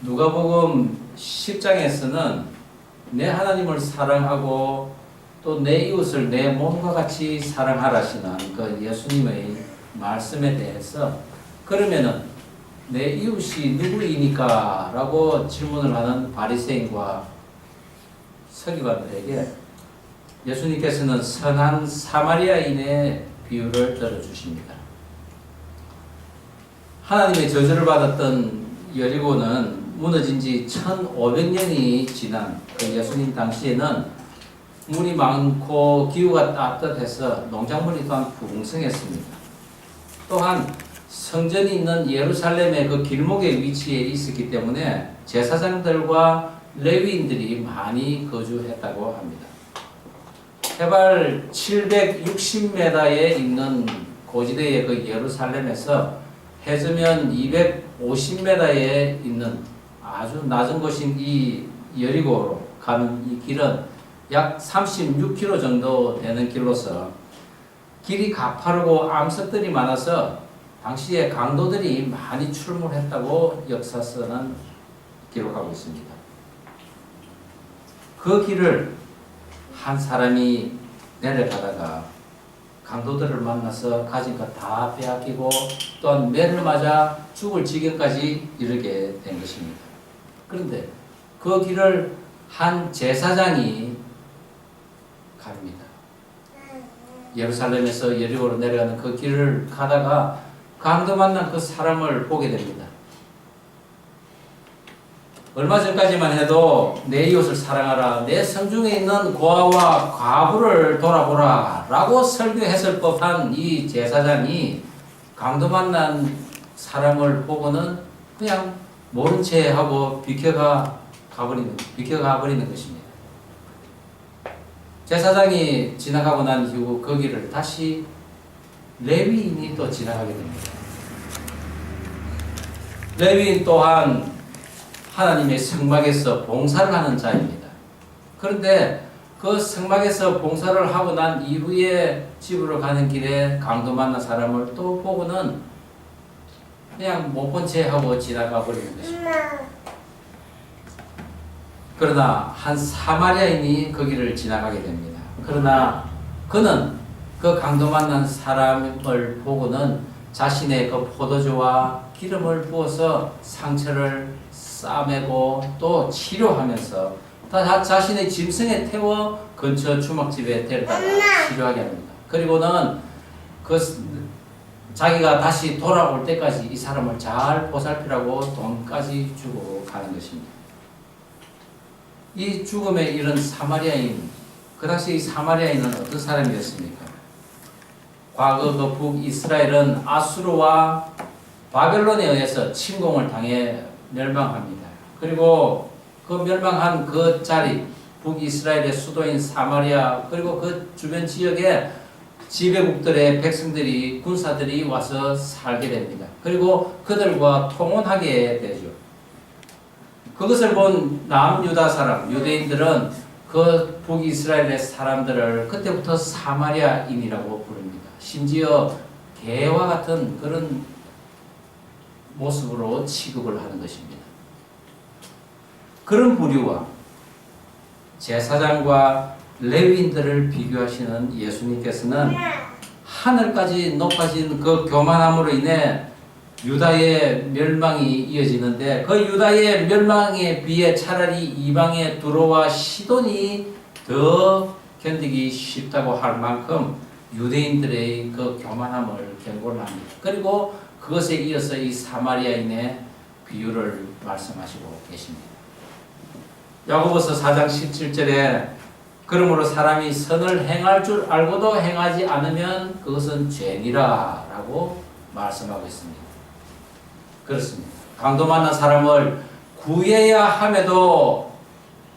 누가복음 10장에서는 내 하나님을 사랑하고 또 내 이웃을 내 몸과 같이 사랑하라시는 그 예수님의 말씀에 대해서 그러면은 내 이웃이 누구이니까? 라고 질문을 하는 바리새인과 서기관들에게 예수님께서는 선한 사마리아인의 비유를 들어주십니다. 하나님의 저주를 받았던 여리고는 무너진 지 1500년이 지난 그 예수님 당시에는 물이 많고 기후가 따뜻해서 농작물이 또한 풍성했습니다. 또한 성전이 있는 예루살렘의 그 길목에 위치해 있었기 때문에 제사장들과 레위인들이 많이 거주했다고 합니다. 해발 760m에 있는 고지대의 그 예루살렘에서 해저면 250m에 있는 아주 낮은 곳인 이 여리고로 가는 이 길은 약 36km 정도 되는 길로서 길이 가파르고 암석들이 많아서 당시에 강도들이 많이 출몰했다고 역사서는 기록하고 있습니다. 그 길을 한 사람이 내려가다가 강도들을 만나서 가진 것 다 빼앗기고 또한 매를 맞아 죽을 지경까지 이르게 된 것입니다. 그런데 그 길을 한 제사장이 갑니다. 예루살렘에서 여리고로 내려가는 그 길을 가다가 강도 만난 그 사람을 보게 됩니다. 얼마 전까지만 해도 내 이웃을 사랑하라, 내 성중에 있는 고아와 과부를 돌아보라 라고 설교했을 법한 이 제사장이 강도 만난 사람을 보고는 그냥 모른 채 하고 비켜가 버리는 것입니다. 제사장이 지나가고 난 이후 그 길을 다시 레위인이 또 지나가게 됩니다. 레위인 또한 하나님의 성막에서 봉사를 하는 자입니다. 그런데 그 성막에서 봉사를 하고 난 이후에 집으로 가는 길에 강도 만난 사람을 또 보고는 그냥 못 본 채 하고 지나가 버리는 것입니다. 그러나 한 사마리아인이 그 길을 지나가게 됩니다. 그러나 그는 그 강도 만난 사람을 보고는 자신의 그 포도주와 기름을 부어서 상처를 싸매고 또 치료하면서 자신의 짐승에 태워 근처 주막집에 데려다가 치료하게 합니다. 그리고는 자기가 다시 돌아올 때까지 이 사람을 잘 보살피라고 돈까지 주고 가는 것입니다. 이 죽음에 이른 사마리아인, 그 당시 이 사마리아인은 어떤 사람이었습니까? 과거 그 북이스라엘은 아수르와 바벨론에 의해서 침공을 당해 멸망합니다. 그리고 그 멸망한 그 자리, 북이스라엘의 수도인 사마리아, 그리고 그 주변 지역에 지배국들의 백성들이, 군사들이 와서 살게 됩니다. 그리고 그들과 통혼하게 되죠. 그것을 본 남유다 사람, 유대인들은 그 북이스라엘의 사람들을 그때부터 사마리아인이라고 부릅니다. 심지어 개와 같은 그런 모습으로 취급을 하는 것입니다. 그런 부류와 제사장과 레위인들을 비교하시는 예수님께서는 하늘까지 높아진 그 교만함으로 인해 유다의 멸망이 이어지는데 그 유다의 멸망에 비해 차라리 이방의 두로와 시돈이 더 견디기 쉽다고 할 만큼 유대인들의 그 교만함을 경고를 합니다. 그리고 그것에 이어서 이 사마리아인의 비유를 말씀하시고 계십니다. 야고보서 4장 17절에 그러므로 사람이 선을 행할 줄 알고도 행하지 않으면 그것은 죄니라 라고 말씀하고 있습니다. 그렇습니다. 강도 만난 사람을 구해야 함에도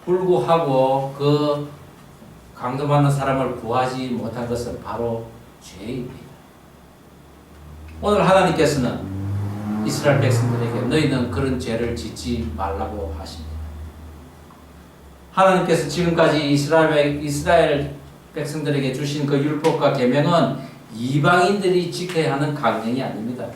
불구하고 그 강도 만난 사람을 구하지 못한 것은 바로 죄입니다. 오늘 하나님께서는 이스라엘 백성들에게 너희는 그런 죄를 짓지 말라고 하십니다. 하나님께서 지금까지 이스라엘 백성들에게 주신 그 율법과 계명은 이방인들이 지켜야 하는 강령이 아닙니다.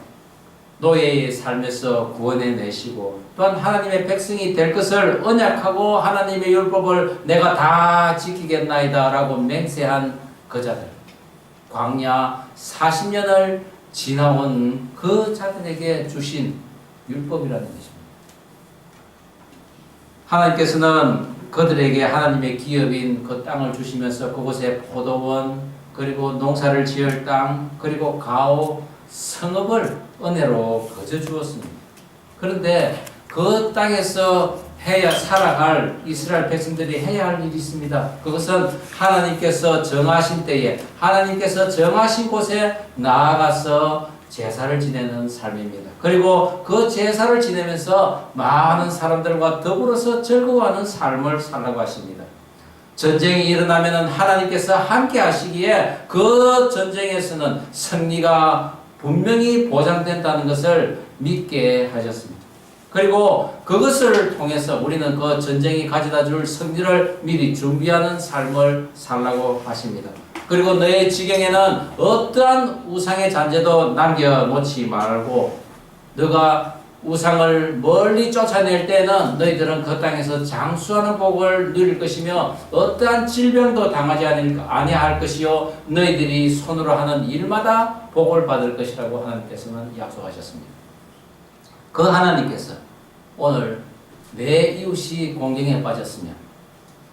노예의 삶에서 구원해내시고 또한 하나님의 백성이 될 것을 언약하고 하나님의 율법을 내가 다 지키겠나이다 라고 맹세한 그 자들, 광야 40년을 지나온 그 자들에게 주신 율법이라는 것입니다. 하나님께서는 그들에게 하나님의 기업인 그 땅을 주시면서 그곳에 포도원, 그리고 농사를 지을 땅, 그리고 가옥, 성읍을 은혜로 거저 주었습니다. 그런데 그 땅에서 살아갈 이스라엘 백성들이 해야 할 일이 있습니다. 그것은 하나님께서 정하신 때에 하나님께서 정하신 곳에 나아가서 제사를 지내는 삶입니다. 그리고 그 제사를 지내면서 많은 사람들과 더불어서 즐거워하는 삶을 살라고 하십니다. 전쟁이 일어나면 하나님께서 함께 하시기에 그 전쟁에서는 승리가 분명히 보장된다는 것을 믿게 하셨습니다. 그리고 그것을 통해서 우리는 그 전쟁이 가져다 줄 승리를 미리 준비하는 삶을 살라고 하십니다. 그리고 너의 지경에는 어떠한 우상의 잔재도 남겨놓지 말고 너가 우상을 멀리 쫓아낼 때는 너희들은 그 땅에서 장수하는 복을 누릴 것이며 어떠한 질병도 당하지 아니할 것이요 너희들이 손으로 하는 일마다 복을 받을 것이라고 하나님께서는 약속하셨습니다. 그 하나님께서 오늘 내 이웃이 공경에 빠졌으면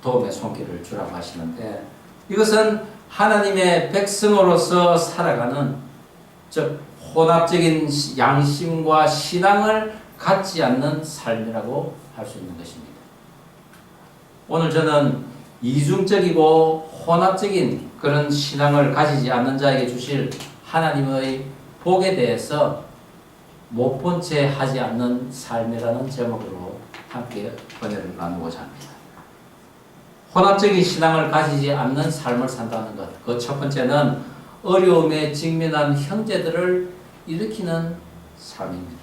도움의 손길을 주라고 하시는데 이것은 하나님의 백성으로서 살아가는 즉 혼합적인 양심과 신앙을 갖지 않는 삶이라고 할 수 있는 것입니다. 오늘 저는 이중적이고 혼합적인 그런 신앙을 가지지 않는 자에게 주실 하나님의 복에 대해서 못 본 채 하지 않는 삶이라는 제목으로 함께 은혜를 나누고자 합니다. 혼합적인 신앙을 가지지 않는 삶을 산다는 것. 그 첫 번째는 어려움에 직면한 형제들을 일으키는 삶입니다.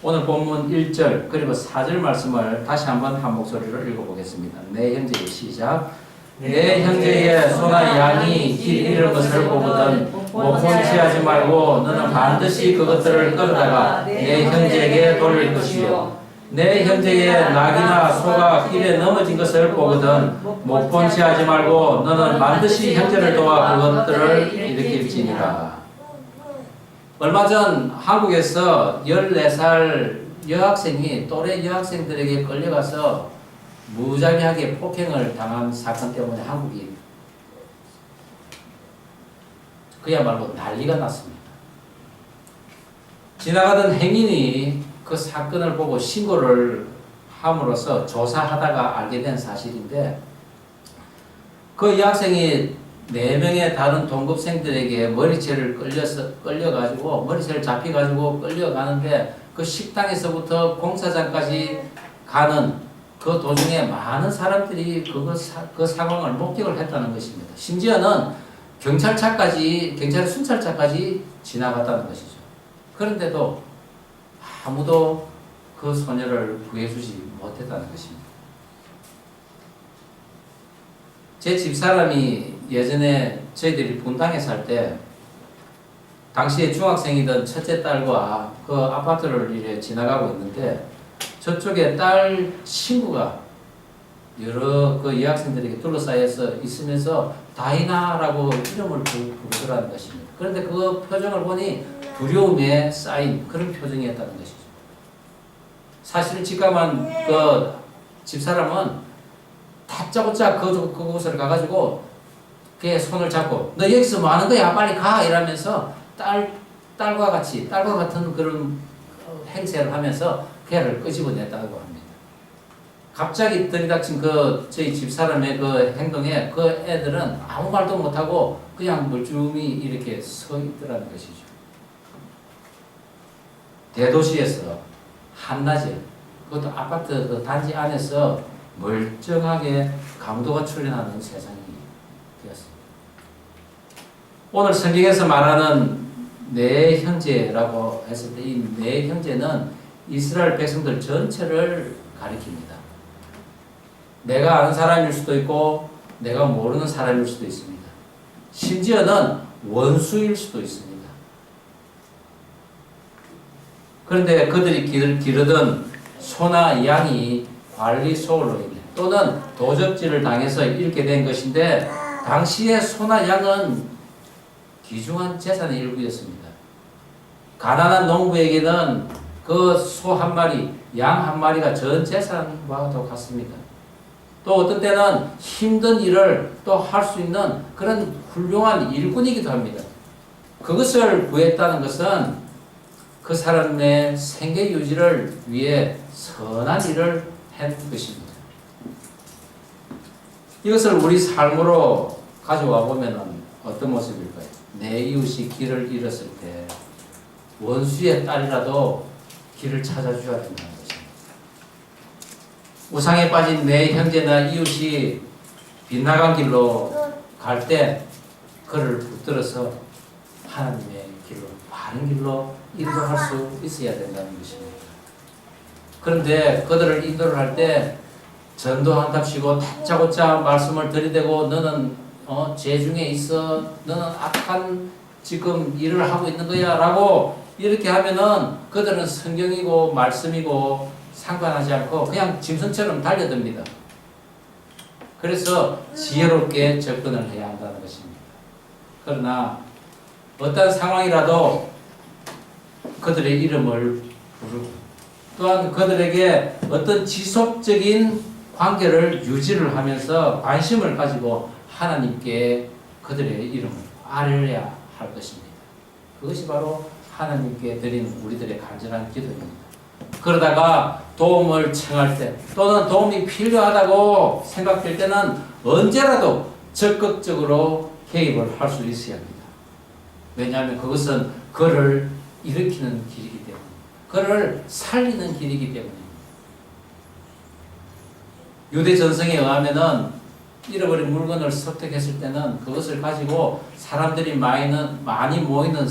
오늘 본문 1절 그리고 4절 말씀을 다시 한번 한 목소리로 읽어보겠습니다. 내 형제의 시작. 내 형제의 소나 양이 길 잃은 것을 보거든 못본치하지 말고 너는 반드시 그것들을 끌어다가 내 형제에게 돌릴 것이요 내 형제의 낙이나 소가 길에 넘어진 것을 보거든 못본치하지 말고 너는 반드시 형제를 도와 그것들을 일으킬지니라. 얼마 전 한국에서 14살 여학생이 또래 여학생들에게 끌려가서 무자비하게 폭행을 당한 사건 때문에 한국이 그야말로 난리가 났습니다. 지나가던 행인이 그 사건을 보고 신고를 함으로써 조사하다가 알게 된 사실인데 그 여학생이 4명의 다른 동급생들에게 머리채를 끌려가지고 머리채를 잡혀가지고 끌려가는데 그 식당에서부터 공사장까지 가는 그 도중에 많은 사람들이 그 상황을 목격을 했다는 것입니다. 심지어는 경찰 순찰차까지 지나갔다는 것이죠. 그런데도 아무도 그 소녀를 구해주지 못했다는 것입니다. 제 집사람이 예전에 저희들이 분당에 살 때 당시에 중학생이던 첫째 딸과 그 아파트를 이래 지나가고 있는데 저쪽에 딸 친구가 여러 그 여학생들에게 둘러싸여서 있으면서 다이나라고 이름을 부르더라는 것입니다. 그런데 그 표정을 보니 두려움에 쌓인 그런 표정이었다는 것이죠. 사실 직감한 그 집사람은 다짜고짜 그곳을 가가지고 걔 손을 잡고 너 여기서 뭐 하는 거야 빨리 가 이러면서 딸과 같은 그런 행세를 하면서 걔를 끄집어냈다고 합니다. 갑자기 들이닥친 저희 집사람의 그 행동에 그 애들은 아무 말도 못하고 그냥 멀쩡히 이렇게 서 있더라는 것이죠. 대도시에서 한낮에 그것도 아파트 그 단지 안에서 멀쩡하게 강도가 출현하는 세상이 되었습니다. 오늘 성경에서 말하는 내 형제라고 했을 때 이 내 형제는 이스라엘 백성들 전체를 가리킵니다. 내가 아는 사람일 수도 있고 내가 모르는 사람일 수도 있습니다. 심지어는 원수일 수도 있습니다. 그런데 그들이 기르던 소나 양이 관리 소홀로 인해 또는 도적질을 당해서 잃게 된 것인데, 당시에 소나 양은 귀중한 재산의 일부였습니다. 가난한 농부에게는 그 소 한 마리, 양 한 마리가 전 재산과도 같습니다. 또 어떤 때는 힘든 일을 또 할 수 있는 그런 훌륭한 일꾼이기도 합니다. 그것을 구했다는 것은 그 사람의 생계 유지를 위해 선한 일을 한 것입니다. 이것을 우리 삶으로 가져와 보면 어떤 모습일까요? 내 이웃이 길을 잃었을 때 원수의 딸이라도 길을 찾아줘야 된다는 것입니다. 우상에 빠진 내 형제나 이웃이 빗나간 길로 갈 때 그를 붙들어서 하나님의 길로, 바른 길로 인도할 수 있어야 된다는 것입니다. 그런데 그들을 인도를 할 때 전도한답시고 다짜고짜 말씀을 들이대고 너는 죄 중에 있어, 너는 악한 지금 일을 하고 있는 거야 라고 이렇게 하면은 그들은 성경이고 말씀이고 상관하지 않고 그냥 짐승처럼 달려듭니다. 그래서 지혜롭게 접근을 해야 한다는 것입니다. 그러나 어떤 상황이라도 그들의 이름을 부르고 또한 그들에게 어떤 지속적인 관계를 유지를 하면서 관심을 가지고 하나님께 그들의 이름을 알려야 할 것입니다. 그것이 바로 하나님께 드리는 우리들의 간절한 기도입니다. 그러다가 도움을 청할 때 또는 도움이 필요하다고 생각될 때는 언제라도 적극적으로 개입을 할 수 있어야 합니다. 왜냐하면 그것은 그를 일으키는 길이기 때문에, 그를 살리는 길이기 때문입니다. 유대 전성에 의하면은 잃어버린 물건을 습득했을 때는 그것을 가지고 사람들이 많이 모이는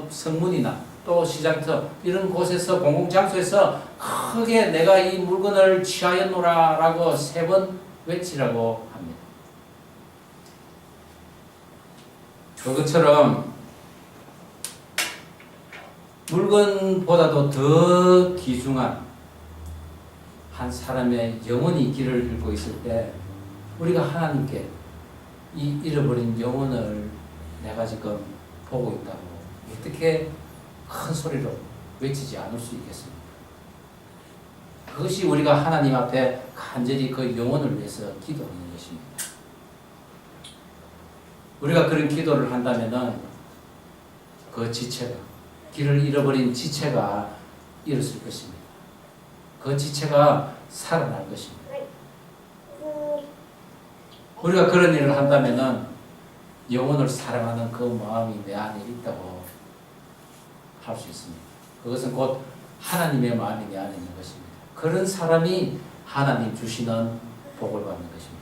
성문이나 또 시장터 이런 곳에서 공공장소에서 크게 내가 이 물건을 취하였노라 라고 3번 외치라고 합니다. 그것처럼 물건보다도 더 귀중한 한 사람의 영혼이 길을 잃고 있을 때 우리가 하나님께 이 잃어버린 영혼을 내가 지금 보고 있다고 어떻게 큰 소리로 외치지 않을 수 있겠습니까? 그것이 우리가 하나님 앞에 간절히 그 영혼을 위해서 기도하는 것입니다. 우리가 그런 기도를 한다면은 그 지체가, 길을 잃어버린 지체가 일었을 것입니다. 그 지체가 살아날 것입니다. 우리가 그런 일을 한다면은 영혼을 사랑하는 그 마음이 내 안에 있다고 할 수 있습니다. 그것은 곧 하나님의 마음이 내 안에 있는 것입니다. 그런 사람이 하나님 주시는 복을 받는 것입니다.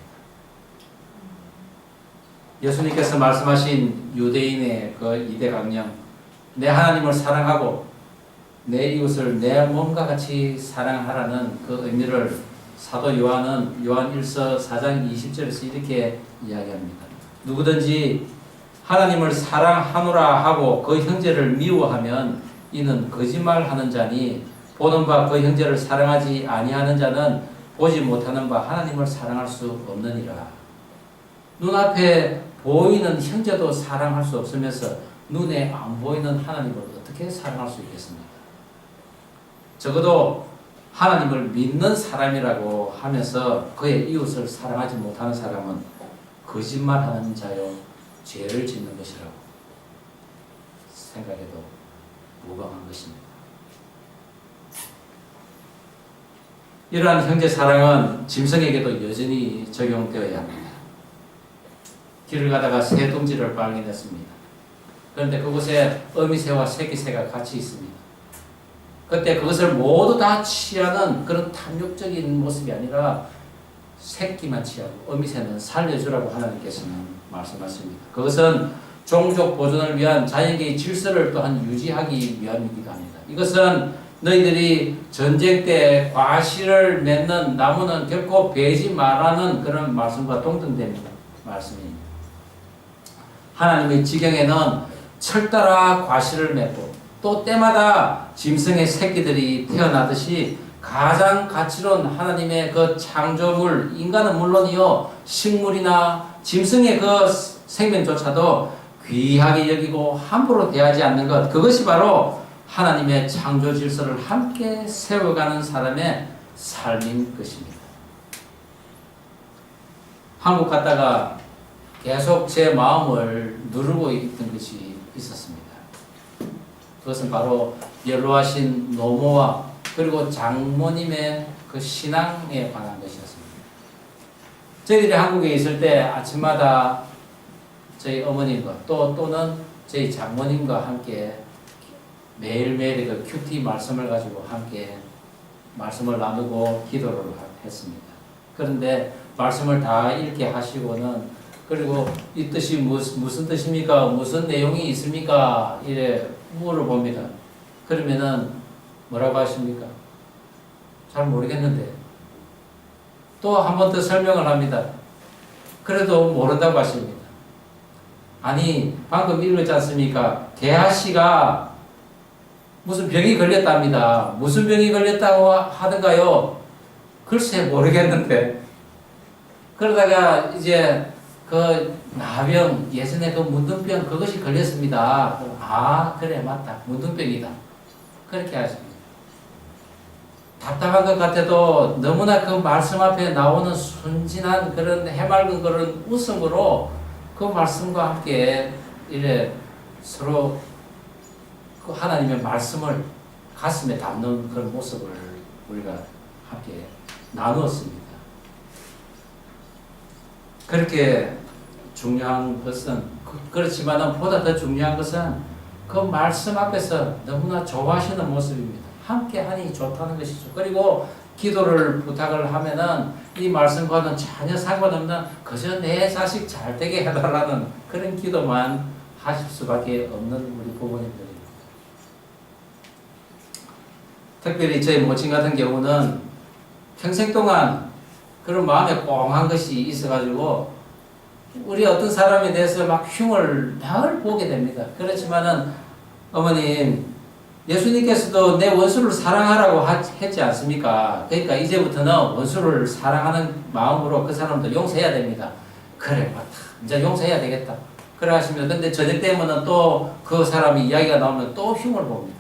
예수님께서 말씀하신 유대인의 그 2대 강령, 내 하나님을 사랑하고 내 이웃을 내 몸과 같이 사랑하라는 그 의미를 사도 요한은 요한 1서 4장 20절에서 이렇게 이야기합니다. 누구든지 하나님을 사랑하노라 하고 그 형제를 미워하면 이는 거짓말하는 자니 보는 바 그 형제를 사랑하지 아니하는 자는 보지 못하는 바 하나님을 사랑할 수 없느니라. 눈앞에 보이는 형제도 사랑할 수 없으면서 눈에 안 보이는 하나님을 어떻게 사랑할 수 있겠습니까? 적어도 하나님을 믿는 사람이라고 하면서 그의 이웃을 사랑하지 못하는 사람은 거짓말하는 자요 죄를 짓는 것이라고 생각해도 무방한 것입니다. 이러한 형제 사랑은 짐승에게도 여전히 적용되어야 합니다. 길을 가다가 새 둥지를 발견했습니다. 그런데 그곳에 어미새와 새끼새가 같이 있습니다. 그때 그것을 모두 다 취하는 그런 탐욕적인 모습이 아니라 새끼만 취하고 어미새는 살려주라고 하나님께서는 말씀하십니다. 그것은 종족 보존을 위한 자연계의 질서를 또한 유지하기 위함이기도 합니다. 이것은 너희들이 전쟁 때 과실을 맺는 나무는 결코 베지 말라는 그런 말씀과 동등된 말씀입니다. 하나님의 지경에는 철따라 과실을 맺고 또 때마다 짐승의 새끼들이 태어나듯이 가장 가치로운 하나님의 그 창조물, 인간은 물론이요, 식물이나 짐승의 그 생명조차도 귀하게 여기고 함부로 대하지 않는 것, 그것이 바로 하나님의 창조 질서를 함께 세워가는 사람의 삶인 것입니다. 한국 갔다가 계속 제 마음을 누르고 있던 것이 있었습니다. 그것은 바로 연로하신 노모와 그리고 장모님의 그 신앙에 관한 것이었습니다. 저희들이 한국에 있을 때 아침마다 저희 어머님과 또는 저희 장모님과 함께 매일매일 그 큐티 말씀을 가지고 함께 말씀을 나누고 기도를 했습니다. 그런데 말씀을 다 읽게 하시고는 그리고 이 뜻이 무슨 뜻입니까? 무슨 내용이 있습니까? 이래 물어봅니다. 그러면은 뭐라고 하십니까? 잘 모르겠는데 또 한 번 더 설명을 합니다. 그래도 모른다고 하십니다. 아니 방금 읽었지 않습니까? 대하씨가 무슨 병이 걸렸답니다. 무슨 병이 걸렸다고 하던가요? 글쎄 모르겠는데 그러다가 이제 그 나병 예전에 그 문둥병 그것이 걸렸습니다. 아 그래 맞다 문둥병이다. 그렇게 하십니다. 답답한 것 같아도 너무나 그 말씀 앞에 나오는 순진한 그런 해맑은 그런 웃음으로 그 말씀과 함께 이래 서로 그 하나님의 말씀을 가슴에 담는 그런 모습을 우리가 함께 나누었습니다. 그렇게 중요한 것은 그렇지만 보다 더 중요한 것은 그 말씀 앞에서 너무나 좋아하시는 모습입니다. 함께 하니 좋다는 것이죠. 그리고 기도를 부탁을 하면은 이 말씀과는 전혀 상관없는 그저 내 자식 잘 되게 해달라는 그런 기도만 하실 수밖에 없는 우리 부모님들입니다. 특별히 저희 모친 같은 경우는 평생 동안 그런 마음에 꽁한 것이 있어가지고 우리 어떤 사람에 대해서 막 흉을 늘 보게 됩니다. 그렇지만은 어머님 예수님께서도 내 원수를 사랑하라고 했지 않습니까? 그러니까 이제부터는 원수를 사랑하는 마음으로 그 사람도 용서해야 됩니다. 그래 맞다. 이제 용서해야 되겠다. 그래 하시면 근데 저녁 때면은 또 그 사람이 이야기가 나오면 또 흉을 봅니다.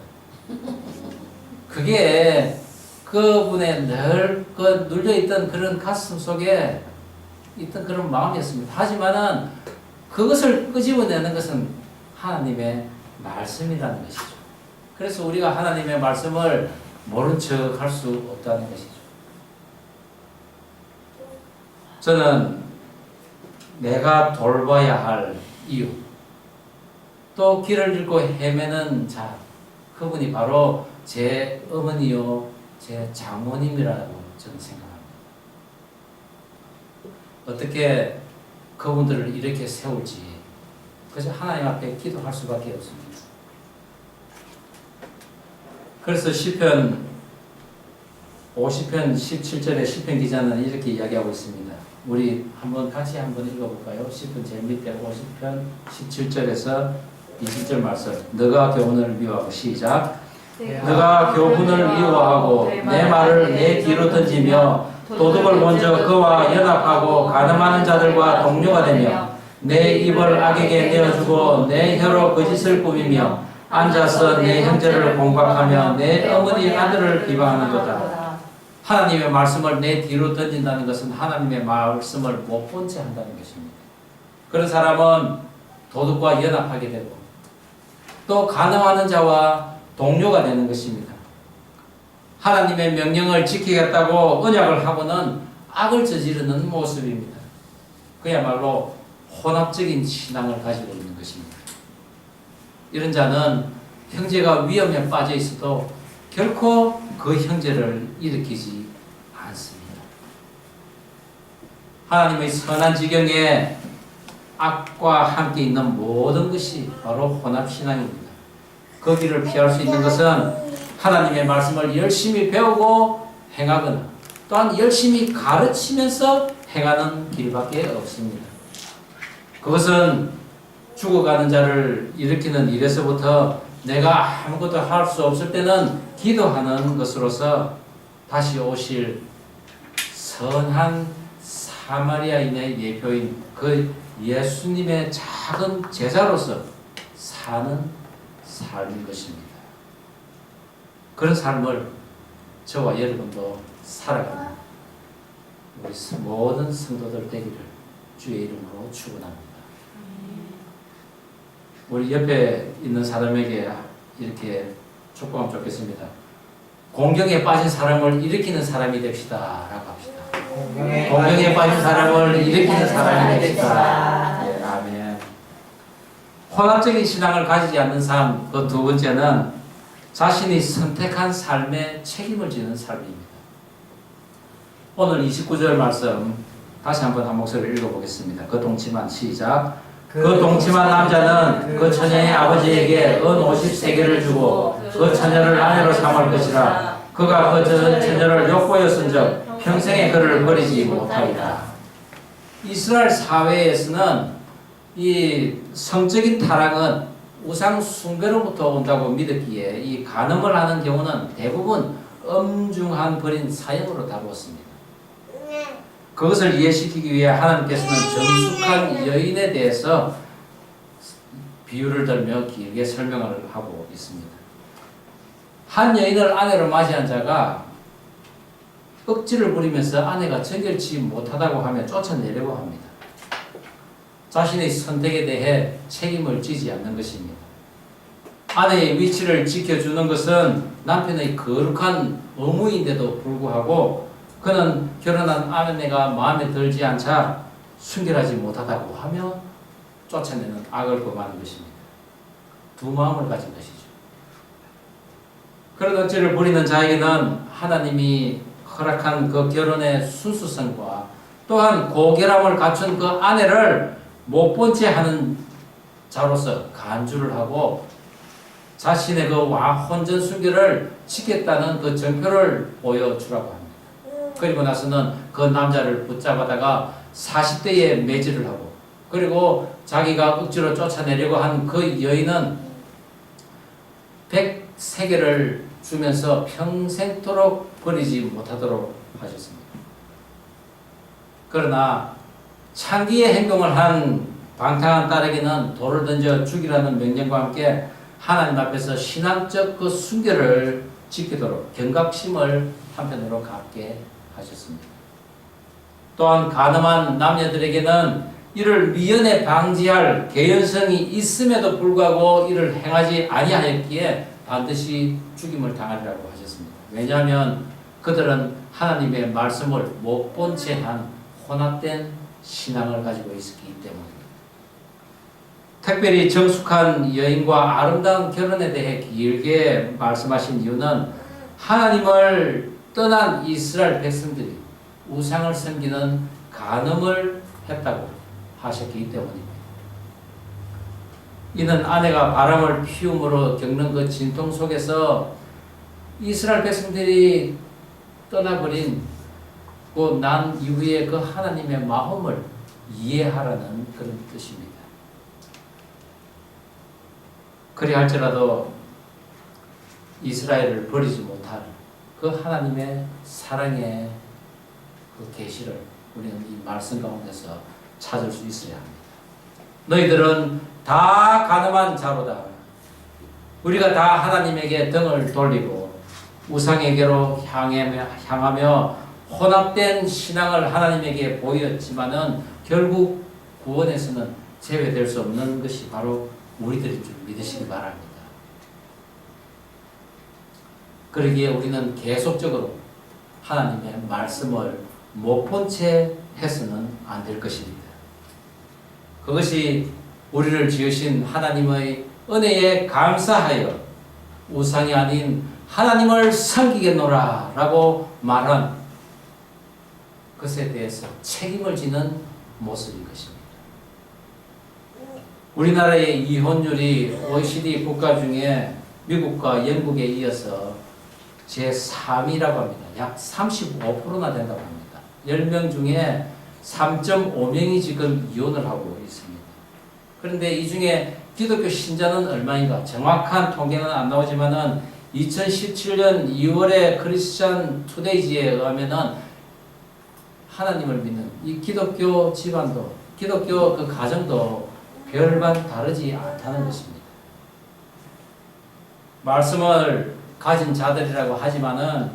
그게 그분의 늘 그 눌려있던 그런 가슴 속에 있던 그런 마음이었습니다. 하지만은 그것을 끄집어내는 것은 하나님의 말씀이라는 것이죠. 그래서 우리가 하나님의 말씀을 모른 척 할 수 없다는 것이죠. 저는 내가 돌봐야 할 이유, 또 길을 잃고 헤매는 자, 그분이 바로 제 어머니요, 제 장모님이라고 저는 생각합니다. 어떻게 그분들을 이렇게 세울지, 그래서 하나님 앞에 기도할 수밖에 없습니다. 그래서 시편 50편 17절에 시편 기자는 이렇게 이야기하고 있습니다. 우리 같이 한번 읽어볼까요? 시편 제일 밑에 50편 17절에서 20절 말씀. 너가 교훈을 미워하고 시작. 너가 교훈을 미워하고 내 말을 내 뒤로 던지며 도둑을 먼저 그와 연합하고 간음하는 자들과 동료가 되며 내 입을 악에게 내어주고 내 혀로 거짓을 꾸미며 앉아서 내 형제를 공박하며 내 어머니 아들을 비방하는도다. 하나님의 말씀을 내 뒤로 던진다는 것은 하나님의 말씀을 못 본 채 한다는 것입니다. 그런 사람은 도둑과 연합하게 되고 또 간음하는 자와 동료가 되는 것입니다. 하나님의 명령을 지키겠다고 언약을 하고는 악을 저지르는 모습입니다. 그야말로 혼합적인 신앙을 가지고 있는 것입니다. 이런 자는 형제가 위험에 빠져 있어도 결코 그 형제를 일으키지 않습니다. 하나님의 선한 지경에 악과 함께 있는 모든 것이 바로 혼합신앙입니다. 그 길을 피할 수 있는 것은 하나님의 말씀을 열심히 배우고 행하거나 또한 열심히 가르치면서 행하는 길밖에 없습니다. 그것은 죽어가는 자를 일으키는 일에서부터 내가 아무것도 할 수 없을 때는 기도하는 것으로서 다시 오실 선한 사마리아인의 예표인 그 예수님의 작은 제자로서 사는 삶인 것입니다. 그런 삶을 저와 여러분도 살아갑니다. 우리 모든 성도들 되기를 주의 이름으로 축원합니다. 우리 옆에 있는 사람에게 이렇게 축복하면 좋겠습니다. 공경에 빠진 사람을 일으키는 사람이 됩시다 라고 합시다. 공경에 빠진 사람을 일으키는 사람이 됩시다. 네, 아멘. 혼합적인 신앙을 가지지 않는 삶, 그 두 번째는 자신이 선택한 삶에 책임을 지는 삶입니다. 오늘 29절 말씀 다시 한번 한 목소리를 읽어보겠습니다. 그 동치만 시작. 그 동치만 남자는 그 처녀의 아버지에게 은 50세겔을 주고 그 처녀를 아내로 삼을 것이라. 그가 그 처녀를 욕보였은즉 평생에 그를 버리지 못하리라. 이스라엘 사회에서는 이 성적인 타락은 우상 숭배로부터 온다고 믿었기에 이 간음을 하는 경우는 대부분 엄중한 버린 사형으로 다루었습니다. 그것을 이해시키기 위해 하나님께서는 정숙한 여인에 대해서 비유를 들며 길게 설명을 하고 있습니다. 한 여인을 아내로 맞이한 자가 억지를 부리면서 아내가 정결치 못하다고 하며 쫓아내려고 합니다. 자신의 선택에 대해 책임을 지지 않는 것입니다. 아내의 위치를 지켜주는 것은 남편의 거룩한 의무인데도 불구하고 그는 결혼한 아내가 마음에 들지 않자 순결하지 못하다고 하며 쫓아내는 악을 범하는 것입니다. 두 마음을 가진 것이죠. 그런 억지를 부리는 자에게는 하나님이 허락한 그 결혼의 순수성과 또한 고결함을 갖춘 그 아내를 못 본 채 하는 자로서 간주를 하고 자신의 그 혼전 순결을 지켰다는 그 정표를 보여주라고 합니다. 그리고 나서는 그 남자를 붙잡아다가 40대에 매질을 하고 그리고 자기가 억지로 쫓아내려고 한 그 여인은 100세겔을 주면서 평생토록 버리지 못하도록 하셨습니다. 그러나 창기의 행동을 한 방탕한 딸에게는 돌을 던져 죽이라는 명령과 함께 하나님 앞에서 신앙적 그 순결을 지키도록 경각심을 한편으로 갖게 하셨습니다. 또한 간음한 남녀들에게는 이를 미연에 방지할 개연성이 있음에도 불구하고 이를 행하지 아니하였기에 반드시 죽임을 당하리라고 하셨습니다. 왜냐하면 그들은 하나님의 말씀을 못 본 채 한 혼합된 신앙을 가지고 있었기 때문입니다. 특별히 정숙한 여인과 아름다운 결혼에 대해 길게 말씀하신 이유는 하나님을 떠난 이스라엘 백성들이 우상을 섬기는 간음을 했다고 하셨기 때문입니다. 이는 아내가 바람을 피움으로 겪는 그 진통 속에서 이스라엘 백성들이 떠나버린 그 난 이후에 그 하나님의 마음을 이해하라는 그런 뜻입니다. 그리할지라도 이스라엘을 버리지 못할 그 하나님의 사랑의 그 계시를 우리는 이 말씀 가운데서 찾을 수 있어야 합니다. 너희들은 다 가늠한 자로다. 우리가 다 하나님에게 등을 돌리고 우상에게로 향하며 혼합된 신앙을 하나님에게 보였지만은 결국 구원에서는 제외될 수 없는 것이 바로 우리들인 줄 믿으시기 바랍니다. 그러기에 우리는 계속적으로 하나님의 말씀을 못 본 채 해서는 안 될 것입니다. 그것이 우리를 지으신 하나님의 은혜에 감사하여 우상이 아닌 하나님을 섬기겠노라 라고 말한 것에 대해서 책임을 지는 모습인 것입니다. 우리나라의 이혼율이 OECD 국가 중에 미국과 영국에 이어서 제3위라고 합니다. 약 35%나 된다고 합니다. 10명 중에 3.5명이 지금 이혼을 하고 있습니다. 그런데 이 중에 기독교 신자는 얼마인가? 정확한 통계는 안 나오지만은 2017년 2월에 크리스천 투데이지에 의하면은 하나님을 믿는 이 기독교 집안도, 기독교 그 가정도 별반 다르지 않다는 것입니다. 말씀을 가진 자들이라고 하지만은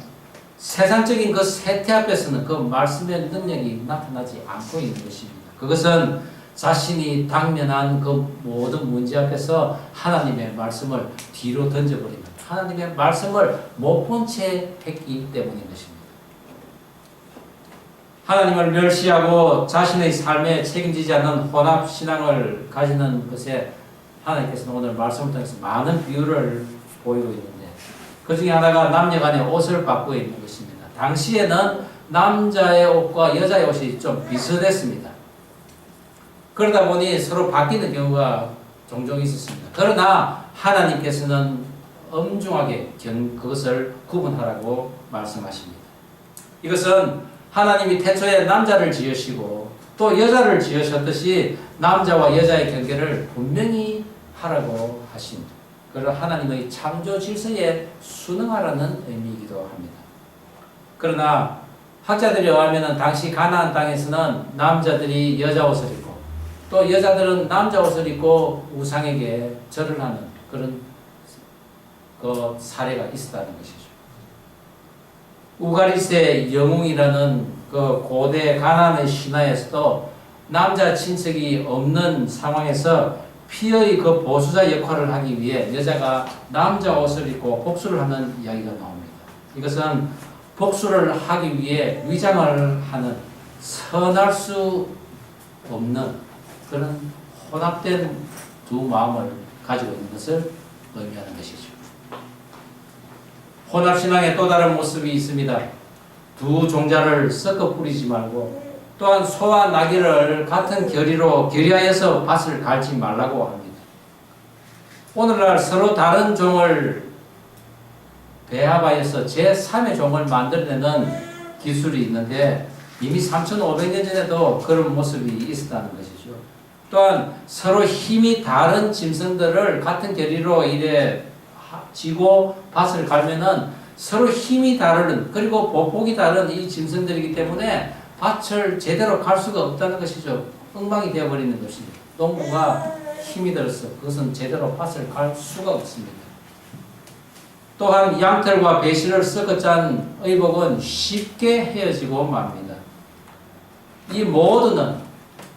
세상적인 그 세태 앞에서는 그 말씀의 능력이 나타나지 않고 있는 것입니다. 그것은 자신이 당면한 그 모든 문제 앞에서 하나님의 말씀을 뒤로 던져버립니다. 하나님의 말씀을 못 본 채 했기 때문인 것입니다. 하나님을 멸시하고 자신의 삶에 책임지지 않는 혼합신앙을 가지는 것에 하나님께서는 오늘 말씀을 통해서 많은 비유를 보이고 있는데 그 중에 하나가 남녀간의 옷을 바꾸고 있는 것입니다. 당시에는 남자의 옷과 여자의 옷이 좀 비슷했습니다. 그러다 보니 서로 바뀌는 경우가 종종 있었습니다. 그러나 하나님께서는 엄중하게 그것을 구분하라고 말씀하십니다. 이것은 하나님이 태초에 남자를 지으시고 또 여자를 지으셨듯이 남자와 여자의 경계를 분명히 하라고 하십니다. 그런 하나님의 창조 질서에 순응하라는 의미이기도 합니다. 그러나 학자들에 의하면 당시 가나안 땅에서는 남자들이 여자 옷을 입고 또 여자들은 남자 옷을 입고 우상에게 절을 하는 그런 그 사례가 있었다는 것이죠. 우가리스의 영웅이라는 그 고대 가나안의 신화에서도 남자 친척이 없는 상황에서 피의 그 보수자 역할을 하기 위해 여자가 남자 옷을 입고 복수를 하는 이야기가 나옵니다. 이것은 복수를 하기 위해 위장을 하는 선할 수 없는 그런 혼합된 두 마음을 가지고 있는 것을 의미하는 것이죠. 혼합신앙의 또 다른 모습이 있습니다. 두 종자를 섞어 뿌리지 말고 또한 소와 나귀를 같은 결의로 결의하여서 밭을 갈지 말라고 합니다. 오늘날 서로 다른 종을 배합하여서 제3의 종을 만들어내는 기술이 있는데 이미 3,500년 전에도 그런 모습이 있었다는 것이죠. 또한 서로 힘이 다른 짐승들을 같은 결의로 이래 지고 밭을 갈면은 서로 힘이 다른 그리고 보폭이 다른 이 짐승들이기 때문에 밭을 제대로 갈 수가 없다는 것이죠. 엉망이 되어버리는 것입니다. 농부가 힘이 들어서 그것은 제대로 밭을 갈 수가 없습니다. 또한 양털과 배실을 섞어 짠 의복은 쉽게 헤어지고 맙니다. 이 모두는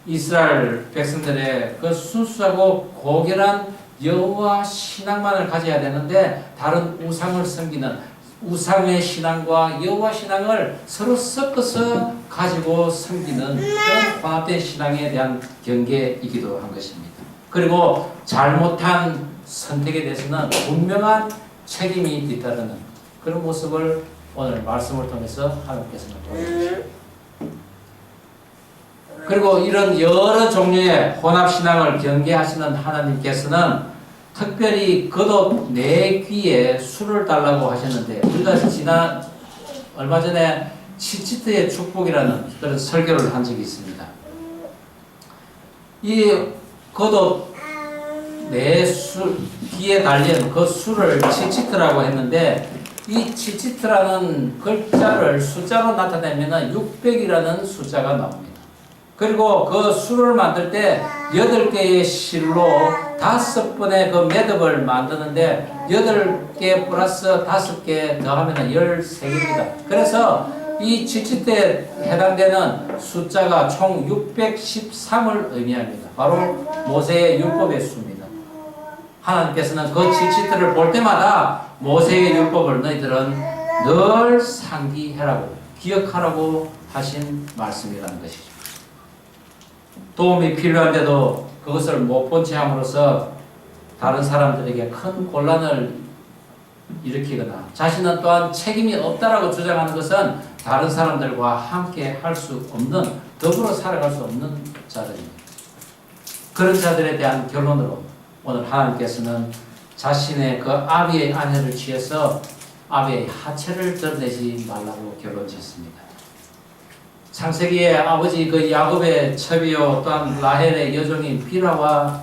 이스라엘 백성들의 그 순수하고 고결한 여호와 신앙만을 가져야 되는데 다른 우상을 섬기는 우상의 신앙과 여호와 신앙을 서로 섞어서 가지고 섬기는 그런 혼합된 신앙에 대한 경계이기도 한 것입니다. 그리고 잘못한 선택에 대해서는 분명한 책임이 뒤따르는 그런 모습을 오늘 말씀을 통해서 하나님께서는 보여주십니다. 그리고 이런 여러 종류의 혼합신앙을 경계하시는 하나님께서는 특별히 겉옷 내 귀에 술을 달라고 하셨는데 우리가 얼마 전에 치치트의 축복이라는 그런 설교를 한 적이 있습니다. 이 겉옷 내 귀에 달린 그 술을 치치트라고 했는데 이 치치트라는 글자를 숫자로 나타내면 600이라는 숫자가 나옵니다. 그리고 그 술을 만들 때 8개의 실로 5번의 그 매듭을 만드는데 8개 플러스 5개 더하면 13개입니다. 그래서 이 치치트에 해당되는 숫자가 총 613을 의미합니다. 바로 모세의 율법의 수입니다. 하나님께서는 그 치치트를 볼 때마다 모세의 율법을 너희들은 늘 상기해라고 기억하라고 하신 말씀이라는 것이죠. 도움이 필요한데도 그것을 못 본 채 함으로써 다른 사람들에게 큰 곤란을 일으키거나 자신은 또한 책임이 없다라고 주장하는 것은 다른 사람들과 함께 할 수 없는 더불어 살아갈 수 없는 자들입니다. 그런 자들에 대한 결론으로 오늘 하나님께서는 자신의 그 아비의 아내를 취해서 아비의 하체를 드러내지 말라고 결론 짓습니다. 창세기에 아버지 그 야곱의 첩이요 또한 라헬의 여종인 비라와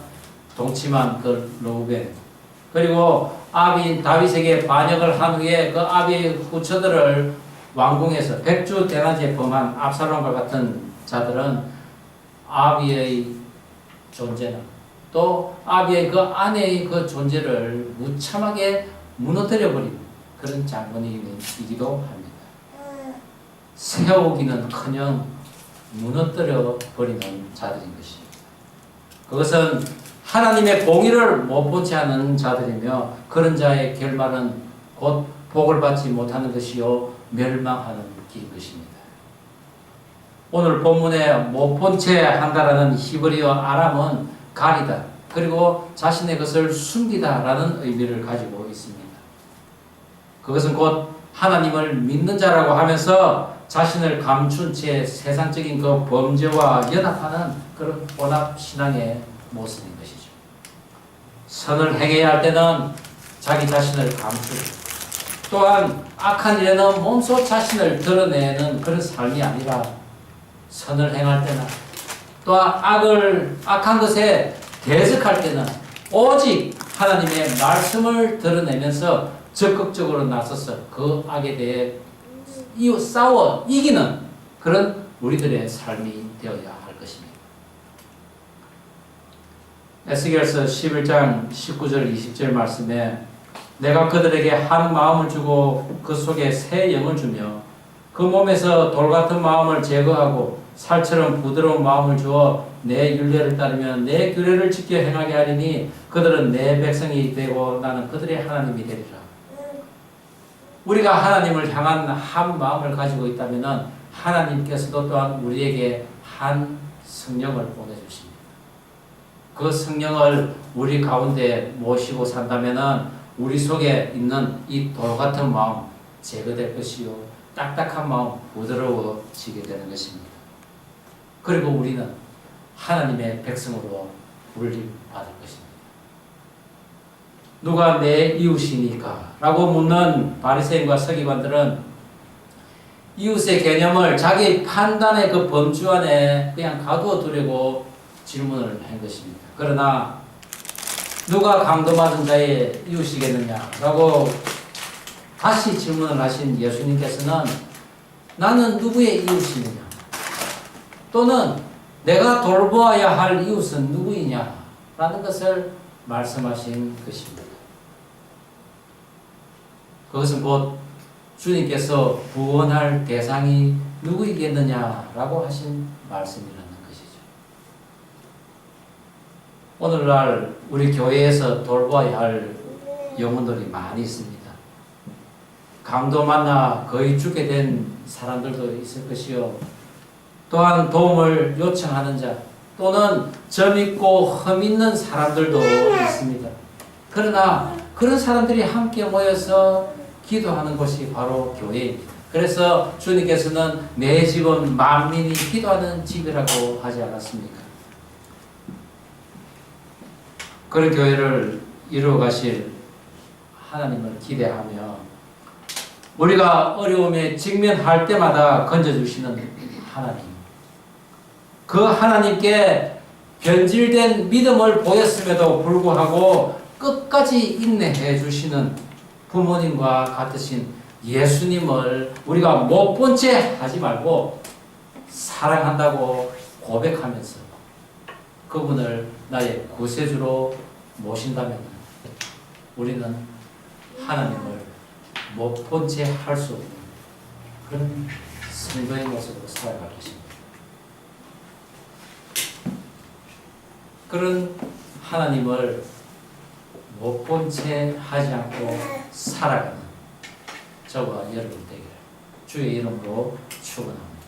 동침한 그 르우벤, 그리고 아비인 다윗에게 반역을 한 후에 그 아비의 후처들을 왕궁에서 백주 대낮에 범한 압살롬과 같은 자들은 아비의 존재는, 또 아비의 그 아내의 그 존재를 무참하게 무너뜨려버린 그런 장본인이기도 합니다. 세우기는커녕 무너뜨려버리는 자들인 것입니다. 그것은 하나님의 공의를 못 본 채 하는 자들이며, 그런 자의 결말은 곧 복을 받지 못하는 것이요 멸망하는 길인 것입니다. 오늘 본문에 못 본 채 한다라는 히브리어 아람은 가리다, 그리고 자신의 것을 숨기다라는 의미를 가지고 있습니다. 그것은 곧 하나님을 믿는 자라고 하면서 자신을 감춘 채 세상적인 그 범죄와 연합하는 그런 혼합 신앙의 모습인 것이죠. 선을 행해야 할 때는 자기 자신을 감추고, 또한 악한 일에는 몸소 자신을 드러내는 그런 삶이 아니라, 선을 행할 때나 또한 악한 것에 대적할 때는 오직 하나님의 말씀을 드러내면서 적극적으로 나서서 그 악에 대해 싸워 이기는 그런 우리들의 삶이 되어야 할 것입니다. 에스겔서 11장 19절 20절 말씀에 내가 그들에게 한 마음을 주고 그 속에 새 영을 주며 그 몸에서 돌 같은 마음을 제거하고 살처럼 부드러운 마음을 주어 내 율례를 따르며 내 규례를 지켜 행하게 하리니 그들은 내 백성이 되고 나는 그들의 하나님이 되리라. 우리가 하나님을 향한 한 마음을 가지고 있다면 하나님께서도 또한 우리에게 한 성령을 보내주십니다. 그 성령을 우리 가운데 모시고 산다면 우리 속에 있는 이 돌 같은 마음 제거될 것이요 딱딱한 마음 부드러워지게 되는 것입니다. 그리고 우리는 하나님의 백성으로 불림받을 것입니다. 누가 내 이웃이니까? 라고 묻는 바리새인과 서기관들은 이웃의 개념을 자기 판단의 그 범주 안에 그냥 가두어 두려고 질문을 한 것입니다. 그러나 누가 강도받은 자의 이웃이겠느냐? 라고 다시 질문을 하신 예수님께서는 나는 누구의 이웃이느냐? 또는 내가 돌보아야 할 이웃은 누구이냐? 라는 것을 말씀하신 것입니다. 그것은 곧 주님께서 구원할 대상이 누구이겠느냐라고 하신 말씀이라는 것이죠. 오늘날 우리 교회에서 돌봐야 할 영혼들이 많이 있습니다. 강도 만나 거의 죽게 된 사람들도 있을 것이요, 또한 도움을 요청하는 자 또는 점 있고 흠 있는 사람들도 있습니다. 그러나 그런 사람들이 함께 모여서 기도하는 곳이 바로 교회입니다. 그래서 주님께서는 내 집은 만민이 기도하는 집이라고 하지 않았습니까? 그런 교회를 이루어 가실 하나님을 기대하며 우리가 어려움에 직면할 때마다 건져주시는 하나님, 그 하나님께 변질된 믿음을 보였음에도 불구하고 끝까지 인내해 주시는 부모님과 같으신 예수님을 우리가 못 본 채 하지 말고 사랑한다고 고백하면서 그분을 나의 구세주로 모신다면 우리는 하나님을 못 본 채 할 수 없는 그런 성도의 모습으로 살아갈 것입니다. 그런 하나님을 못 본 채 하지 않고 살아가는 저와 여러분 되기를 주의 이름으로 축원합니다.